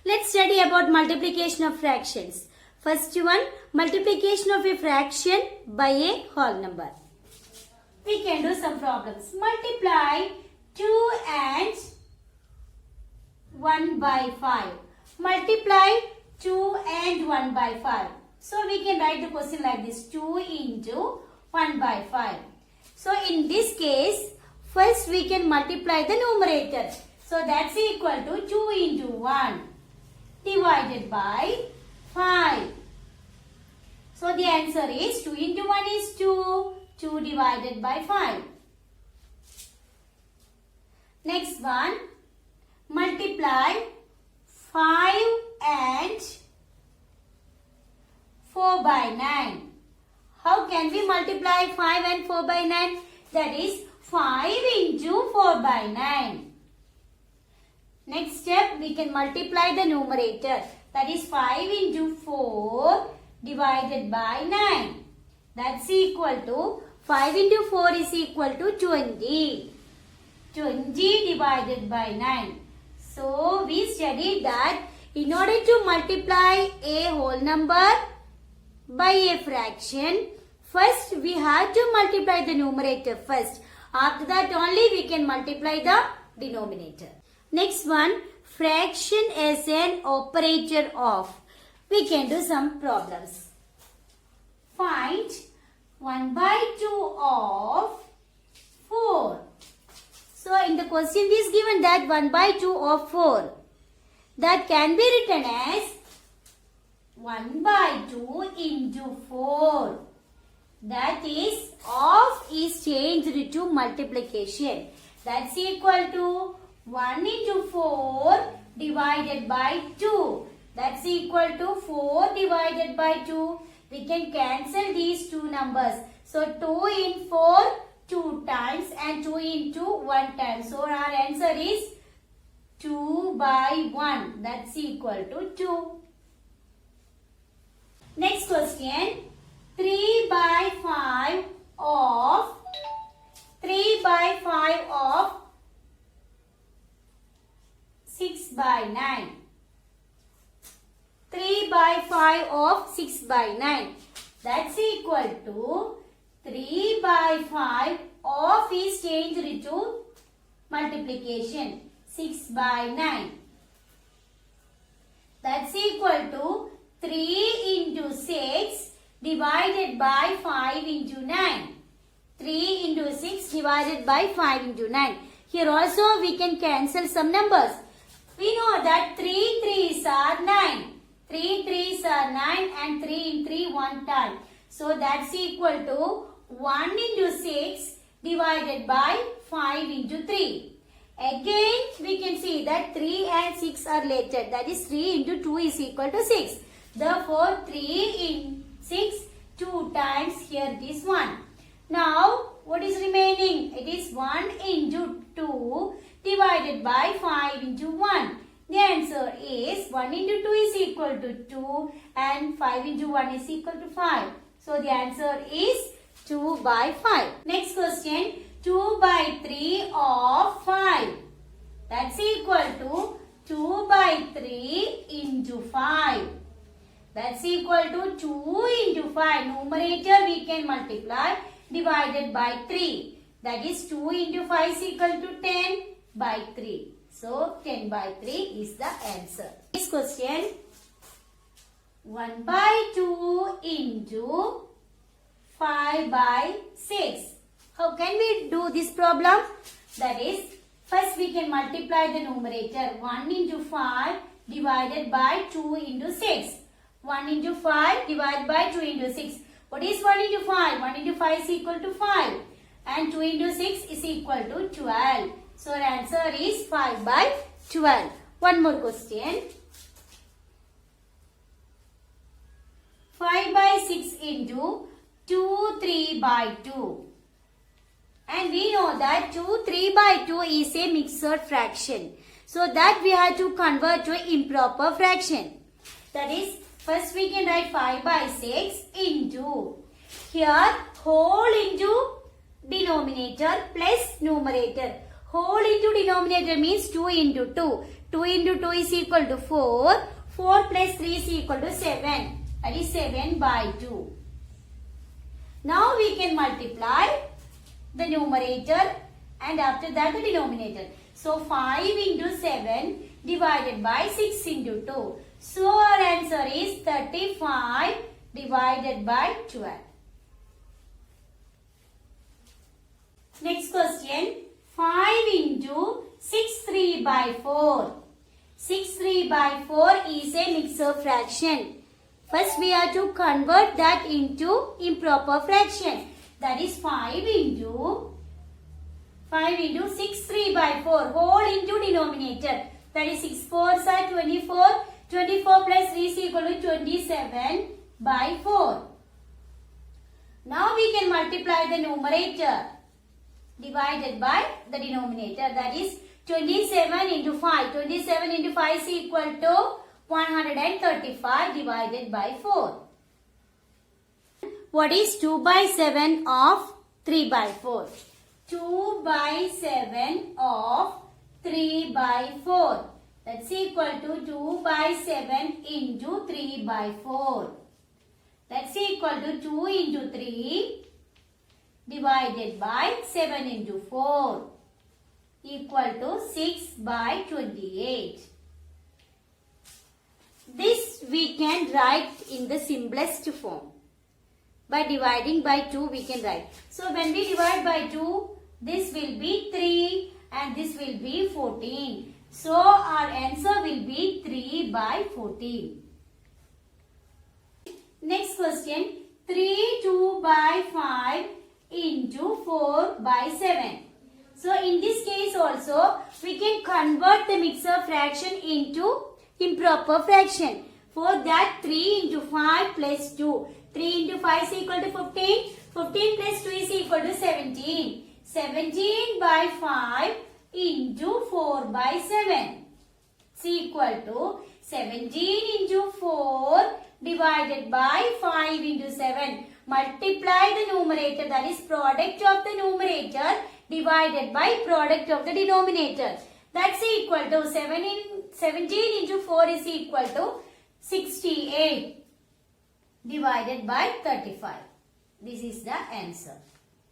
Let's study about multiplication of fractions. First one, multiplication of a fraction by a whole number. We can do some problems. Multiply 2 and 1 by 5. Multiply 2 and 1 by 5. So we can write the question like this. 2 into 1 by 5. So in this case, first we can multiply the numerator. So that's equal to 2 into 1 divided by 5. So the answer is 2 into 1 is 2. 2 divided by 5. Next one. Multiply 5 and 4 by 9. How can we multiply 5 and 4 by 9? That is 5 into 4 by 9. Next step, we can multiply the numerator. That is 5 into 4 divided by 9. That's equal to 5 into 4 is equal to 20. 20 divided by 9. So we studied that in order to multiply a whole number by a fraction, first we have to multiply the numerator first. After that only we can multiply the denominator. Next one, fraction as an operator of. We can do some problems. Find 1 by 2 of 4. So in the question it is given that 1 by 2 of 4. That can be written as 1 by 2 into 4. That is, of is changed to multiplication. That's equal to 1 into 4 divided by 2. That's equal to 4 divided by 2. We can cancel these two numbers. So 2 in 4, 2 times and 2 into 1 time. So our answer is 2 by 1. That's equal to 2. Next question. 3 by 5 of 6 by 9. 3 by 5 of 6 by 9. That's equal to 3 by 5 of is changed to multiplication. 6 by 9. That's equal to 3 into 6 divided by 5 into 9. 3 into 6 divided by 5 into 9. Here also we can cancel some numbers. We know that 3 3s are 9. 3 3s are 9 and 3 in 3 1 time. So that's equal to 1 into 6 divided by 5 into 3. Again we can see that 3 and 6 are related. That is 3 into 2 is equal to 6. Therefore 3 in 6 2 times, here it is 1. Now what is remaining? It is 1 into 2 divided by 5 into 1. The answer is 1 into 2 is equal to 2 and 5 into 1 is equal to 5. So the answer is 2 by 5. Next question, 2 by 3 of 5. That's equal to 2 by 3 into 5. That's equal to 2 into 5. Numerator we can multiply divided by 3. That is 2 into 5 is equal to 10 by 3. So 10 by 3 is the answer. Next question. 1 by 2 into 5 by 6. How can we do this problem? That is, first we can multiply the numerator. 1 into 5 divided by 2 into 6. 1 into 5 divided by 2 into 6. What is 1 into 5? 1 into 5 is equal to 5. And 2 into 6 is equal to 12. So our answer is 5 by 12. One more question. 5 by 6 into 2 3 by 2. And we know that 2 3 by 2 is a mixed fraction. So that we have to convert to improper fraction. That is, first we can write 5 by 6 into, here whole into denominator plus numerator. Whole into denominator means 2 into 2. 2 into 2 is equal to 4. 4 plus 3 is equal to 7. That is 7 by 2. Now we can multiply the numerator and after that the denominator. So 5 into 7 divided by 6 into 2. So our answer is 35 divided by 12. Next question. 5 into 6 3 by 4. 6 3 by 4 is a mixed fraction. First we have to convert that into improper fraction. That is 5 into 6 3 by 4 whole into denominator. That is 6 4s are 24. 24 plus 3 is equal to 27 by 4. Now we can multiply the numerator divided by the denominator. That is 27 into 5. 27 into 5 is equal to 135 divided by 4. What is 2 by 7 of 3 by 4? 2 by 7 of 3 by 4. That's equal to 2 by 7 into 3 by 4. That's equal to 2 into 3 divided by 7 into 4 equal to 6 by 28. This we can write in the simplest form. By dividing by 2 we can write. So when we divide by 2, this will be 3 and this will be 14. So our answer will be 3 by 14. Next question. 3 2 by 5 into 4 by 7. So in this case also we can convert the mixed fraction into improper fraction. For that 3 into 5 plus 2. 3 into 5 is equal to 15. 15 plus 2 is equal to 17. 17 by 5 into 4 by 7. It's equal to 17 into 4 divided by 5 into 7. Multiply the numerator, that is product of the numerator divided by product of the denominator. That's equal to 17 into 4 is equal to 68 divided by 35. This is the answer.